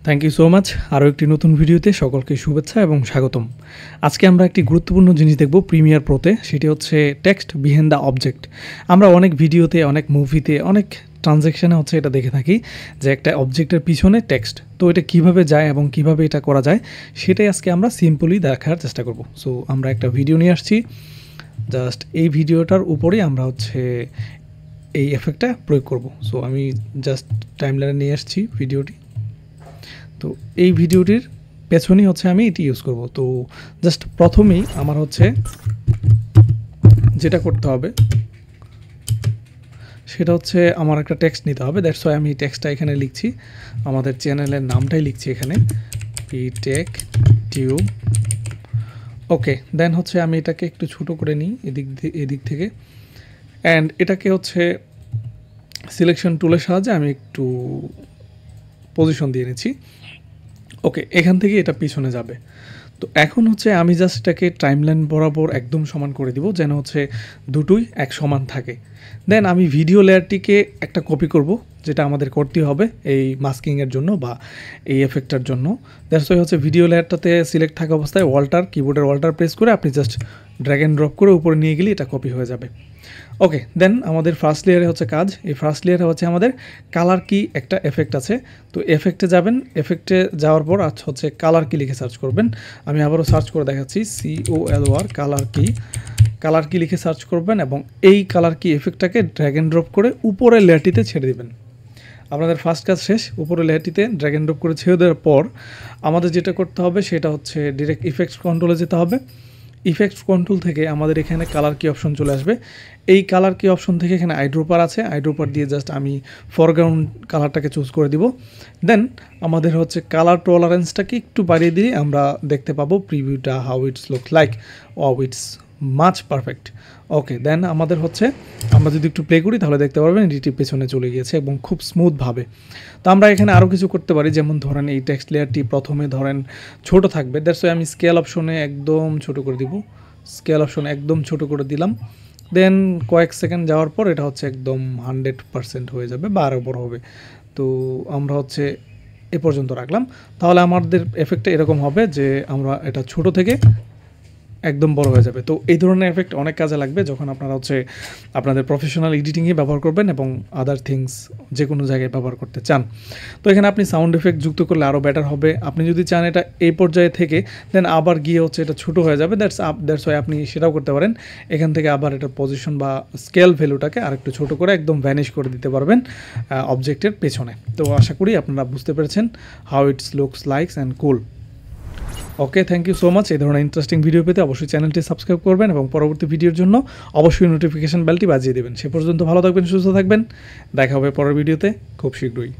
Thank you so much. আরও একটি নতুন ভিডিওতে সকলকে শুভেচ্ছা এবং স্বাগতম। আজকে আমরা একটি গুরুত্বপূর্ণ জিনিস দেখব প্রিমিয়ার প্রোতে, সেটি হচ্ছে টেক্সট বিহাইন্ড দ্য অবজেক্ট। আমরা অনেক ভিডিওতে, অনেক মুভিতে, অনেক ট্রানজ্যাকশানে হচ্ছে এটা দেখে থাকি যে একটা অবজেক্টের পিছনে টেক্সট, তো এটা কিভাবে যায় এবং কিভাবে এটা করা যায় সেটাই আজকে আমরা সিম্পলি দেখার চেষ্টা করব। সো আমরা একটা ভিডিও নিয়ে আসছি, জাস্ট এই ভিডিওটার উপরেই আমরা হচ্ছে এই এফেক্টটা প্রয়োগ করব। সো আমি জাস্ট টাইমলাইনে নিয়ে আসছি ভিডিওটি। তো এই ভিডিওটির পেছনেই হচ্ছে আমি এটি ইউজ করব। তো জাস্ট প্রথমেই আমার হচ্ছে যেটা করতে হবে সেটা হচ্ছে আমার একটা টেক্সট নিতে হবে। দ্যাটস ওয়াই আমি টেক্সটটা এখানে লিখছি, আমাদের চ্যানেলের নামটাই লিখছি এখানে, পিটেক টিউব। ওকে, দেন হচ্ছে আমি এটাকে একটু ছোটো করে নিই এদিক থেকে, অ্যান্ড এটাকে হচ্ছে সিলেকশন টুলের সাহায্যে আমি একটু পজিশন দিয়ে নিচ্ছি। ওকে, এখান থেকে এটা পিছনে যাবে। তো এখন হচ্ছে আমি জাস্ট এটাকে টাইমলাইন বরাবর একদম সমান করে দিব, যেন হচ্ছে দুটোই এক সমান থাকে। দেন আমি ভিডিও লেয়ারটিকে একটা কপি করব, যেটা আমাদের করতে হবে এই মাস্কিংয়ের জন্য বা এই এফেক্টটার জন্য। দ্যাটস ওয়াই হচ্ছে ভিডিও লেয়ারটাতে সিলেক্ট থাকা অবস্থায় কিবোর্ডের ওয়াল্টার প্রেস করে আপনি জাস্ট ড্র্যাগ অ্যান্ড ড্রপ করে উপরে নিয়ে গেলে এটা কপি হয়ে যাবে। ওকে, দেন আমাদের ফার্স্ট লেয়ারে হচ্ছে কাজ। এই ফার্স্ট লেয়ারে হচ্ছে আমাদের কালার কি একটা এফেক্ট আছে। তো এফেক্টে যাবেন, এফেক্টে যাওয়ার পর হচ্ছে কালার কি লিখে সার্চ করবেন। আমি আবারও সার্চ করে দেখাচ্ছি, COLR কালার কি লিখে সার্চ করবেন এবং এই কালার কি এফেক্টটাকে ড্র্যাগ অ্যান্ড ড্রপ করে উপরের লেয়ারটিতে ছেড়ে দেবেন। আপনাদের ফার্স্ট কাজ শেষ। উপরের লেয়ারটিতে ড্র্যাগ অ্যান্ড ড্রপ করে ছেড়ে দেওয়ার পর আমাদের যেটা করতে হবে সেটা হচ্ছে ডিরেক্ট ইফেক্টস কন্ট্রোলে যেতে হবে। ইফেক্টস কন্ট্রোল থেকে আমাদের এখানে কালার কি অপশন চলে আসবে। এই কালার কি অপশন থেকে এখানে আইড্রোপার আছে, আইড্রোপার দিয়ে জাস্ট আমি ফরগ্রাউন্ড কালারটাকে চুজ করে দিব। দেন আমাদের হচ্ছে কালার টলারেন্সটাকে একটু বাড়িয়ে দিয়ে আমরা দেখতে পাবো প্রিভিউটা how it's look like. It's much perfect. Okay, then আমাদের হচ্ছে আমরা যদি একটু প্লে করি তাহলে দেখতে পারবেন এডিটি পেছনে চলে গিয়েছে এবং খুব স্মুথভাবে। তো আমরা এখানে আরও কিছু করতে পারি, যেমন ধরেন এই টেক্সট লেয়ারটি প্রথমে ধরেন ছোট থাকবে। দ্যাটস ওয়াই আমি স্কেল অপশনে একদম ছোট করে দিব, স্কেল অপশনে একদম ছোট করে দিলাম। দেন কয়েক সেকেন্ড যাওয়ার পর এটা হচ্ছে একদম 100% হয়ে যাবে বা আরও বড় হবে। তো আমরা হচ্ছে এ পর্যন্ত রাখলাম। তাহলে আমাদের এফেক্টটা এরকম হবে যে আমরা এটা ছোট থেকে একদম বড় হয়ে যাবে। তো এই ধরনের এফেক্ট অনেক কাজে লাগবে যখন আপনারা হচ্ছে আপনাদের প্রফেশনাল এডিটিংয়ে ব্যবহার করবেন এবং আদার থিংস যে কোনো জায়গায় ব্যবহার করতে চান। তো এখানে আপনি সাউন্ড এফেক্ট যুক্ত করলে আরও বেটার হবে। আপনি যদি চান এটা এই পর্যায়ে থেকে দেন আবার গিয়ে হচ্ছে এটা ছোটো হয়ে যাবে, দ্যাটস ওয়াই আপনি সেটাও করতে পারেন। এখান থেকে আবার এটা পজিশন বা স্কেল ভ্যালুটাকে আরেকটু ছোটো করে একদম ভ্যানিশ করে দিতে পারবেন অবজেক্টের পেছনে। তো আশা করি আপনারা বুঝতে পেরেছেন how it's looks likes and cool. Okay, thank you so much. এই ধরনের ইন্টারেস্টিং ভিডিও পেতে অবশ্যই চ্যানেলটি সাবস্ক্রাইব করবেন এবং পরবর্তী ভিডিওর জন্য অবশ্যই নোটিফিকেশন বেলটি বাজিয়ে দেবেন। সে পর্যন্ত ভালো থাকবেন, সুস্থ থাকবেন। দেখা হবে পরের ভিডিওতে খুব শীঘ্রই।